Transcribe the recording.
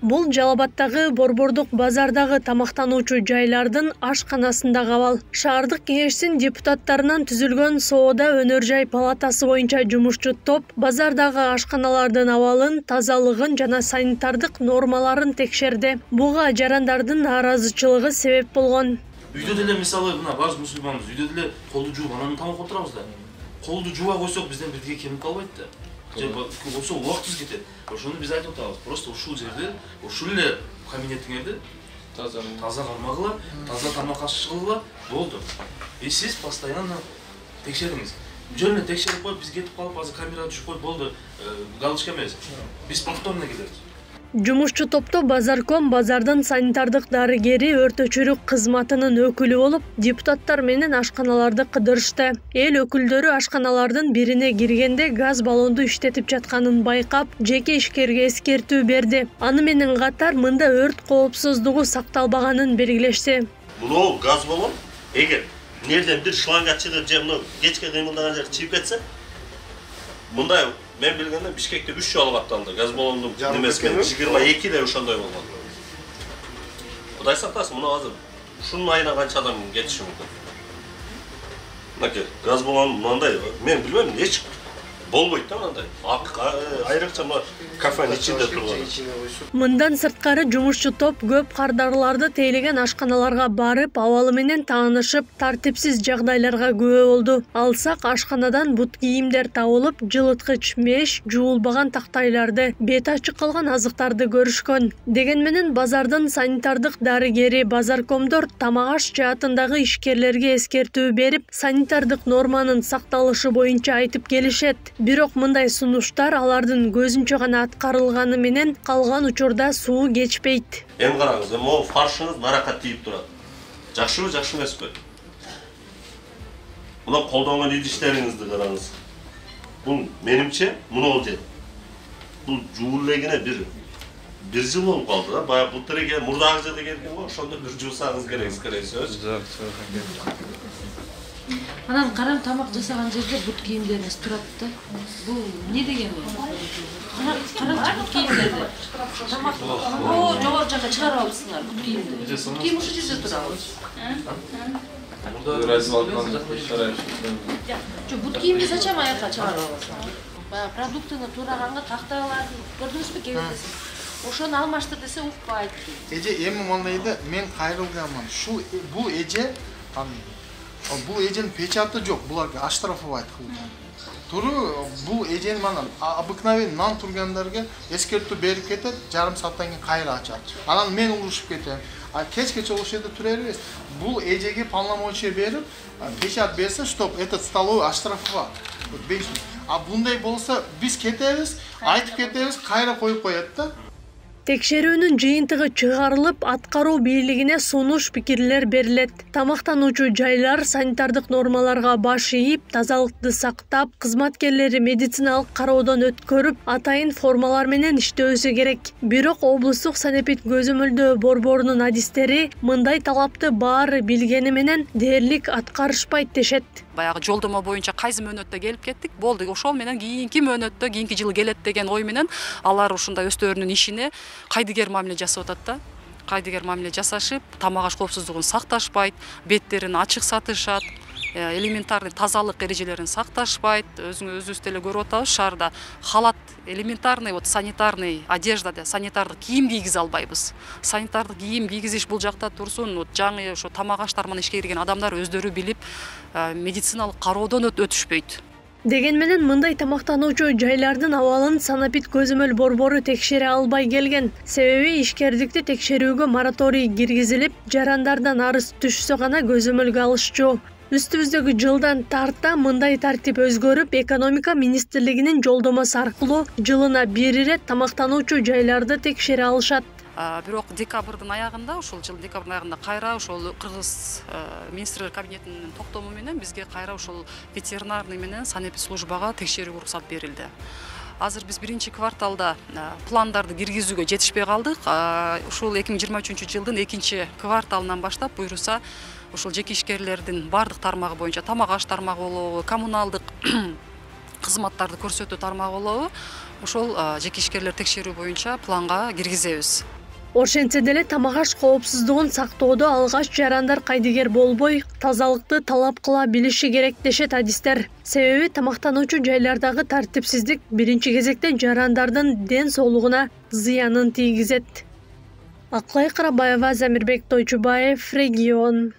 Бул Жалал Абаддагы Борбордук базардагы тамактануучу жайлардын ашканасындагы абал. Шаардык кеңештин депутаттарынан түзүлгөн соода өнөр жай палатасы боюнча жумушчу топ базардагы ашканалардын абалын, тазалыгын жана санитардык нормаларын текшерди. Буга жарандардын нааразычылыгы себеп болгон. Үйдө деле мисалы мына баш мусулманбыз, үйдө деле колду жууп анан тамак отурабыз да. Колду жууа койсок бизден бирдеге кемик калбайт да. Болсо убактыбыз кетет. Ошону биз айтып атабыз. Просто ушул жерде, ушул эле кабинетиңерди таза кармагыла, таза тамак ашкыла болду. Сиз постоянно текшериңиз. Жөн эле текшерип коюп биз кетип калып, азыр камерага түшүп коюп болду. Галочка эмес. Биз повторно келебиз. Жумушчу топто Базарком базардын санитардык дарыгери өртөчүлүк кызматынын өкүлү болуп, депутаттар менен ашканаларды кыдырышты. Эл өкүлдөрү ашканалардын бирине киргенде газ баллонду иштетип жатканын байкап, жеке ишкерге эскертүү берди. Аны менен катар мында өрт коопсуздугу сакталбаганын белгилешти. Бул газ баллон эгер нерден бир шланга чыгып же мына кечке кыймылдаган жер чыгып кетсе, мындай мен билгенде Бишкекте 3 жолу катталды. Газ баллондун немесимен 22 де ошондой болгон. Кудай сактасын, мына азыр ушунун айына канча адам кетиши мүмкүн. Мынакей газ баллон мындай, мен билбейм, эч болбойт да мындай. Айрыкча мына кафенин ичинде турган. Мындан сырткары жумушчу топ көп кардарларды тейлеген ашканаларга барып, абалы менен таанышып, тартипсиз жагдайларга күбө болду. Алсак ашканадан бут кийимдер табылып, жылыткыч меш, жуулбаган тактайларды, бети ачык калган азыктарды көрүшкөн. Деген менен базардын санитардык дарыгери Базаркомдор тамак аш жаатындагы ишкерлерге эскертүү берип, санитардык норманын сакталышы боюнча айтып келишет. Бирок мындай сунуштар алардын көзүнчө гана аткарылганы менен калган учурда суу кечпейт. Эми караңыз, могу фаршыңыз наракка тийип турат. Жакшыбы, жакшы эмеспи? Мына колдонгон идиштериңизди караңыз. Бул менимче муну же. Бул жуулегине бир жыл болуп калды да. Баягы буттерге мурдагы жерде келген го, ошондо бир жуусаңыз керек, скорее всего. Анан карам тамак жасаган жерде бут кийимдериңиз турат да. Бул не деген? Караңчы бут кийимдерди. Тамак жогору жакка чыгарып алыпсыңар бут кийимди. Бут кийим ушул жерде турабы? Бут кийимди зачем аякка чыгарып аласың? Баягы продуктыны тураганга такталарын көрдүңүзбү кебетесиз? Ошону алмаштыр десе укпайт. Эже эми мындайда мен кайрылганмын. Бул эже бул эженин печаты жок, буларга оштрафовать кылган. Туру бул эженин мана обыкновенный нан тургандарга эскертүү берип кетет, жарым сааттан кийин кайра ачат. Анан мен урушуп кетем. Кечке ошол жерде тура беребиз. Бул эжеге полномочия берип, печат берсе, чтоб этот столовый оштрафовать. Bunday болсо биз кетебиз, айтып кетебиз, кайра коюп коет да. Текшерүүнүн жыйынтыгы чыгарылып, аткаруу бийлигине сунуш пикирлер берилет. Тамактануучу жайлар санитардык нормаларга баш ийип, тазалыкты сактап, кызматкерлери медициналык кароодон өткөрүп, атайын формалар менен иштөөсү керек. Бирок облустук санепид көзөмөлдөө борборунун адистери мындай талапты баары билгени менен дээрлик аткарышпайт дешет. Баягы жолдомо боюнча кайсы мөөнөттө келип кеттик, болду. Ошол менен кийинки мөөнөттө, кийинки жылы келет деген ой менен алар ушундай өздөрүнүн ишине кайдыгер мамиле жасап атат да. Кайдыгер мамиле жасашып, тамак аш коопсуздугун сакташпайт, беттерин ачык сатышат, элементарный тазалык эрежелерин сакташпайт. Өзүңүз деле көрүп атабыз, шаарда халат, элементарный санитарный одежда, санитардык кийим кийгизе албайбыз. Санитардык кийим кийгизиш бул жакта турсун, жаңы ошо тамак аштар менен ишке кирген адамдар өздөрү билип, медициналык кароодон өтүшпөйт. Деген менен мындай тамактануучу жайлардын абалын санапид көзөмөл борбору текшере албай келген. Себеби ишкердикти текшерүүгө мораторий киргизилип, жарандардан арыз түшсө гана көзөмөлгө алышчу. Үстүбүздөгү жылдан тарта мындай тартип өзгөрүп, экономика министрлигинин жолдомосу аркылуу жылына бир ирет тамактануучу жайларды текшере алышат. Бирок декабрдын аягында, ушул жылдын декабрдын аягында кайра ошол Кыргыз министрлер кабинетинин токтому менен бизге кайра ошол ветеринарный менен санэпид службага текшерүүгө уруксат берилди. Азыр биз биринчи кварталда пландарды киргизүүгө жетишпей калдык. Ушул 2023 жылдын экинчи кварталынан баштап буйруса ушул жеке ишкерлердин бардык тармагы боюнча тамак аш тармагы болобу, коммуналдык кызматтарды көрсөтүү тармагы болобу, ошол жеке ишкерлер текшерүү боюнча планга киргизебиз. Ошентсе деле тамак аш коопсуздугун сактоодо алгач жарандар кайдыгер болбой, тазалыкты талап кыла билиши керек дешет адистер. Себеби тамактануучу жайлардагы тартипсиздик биринчи кезекте жарандардын ден соолугуна зыянын тийгизет. Аклай Карабаева, Замирбек Тойчубаев, Регион.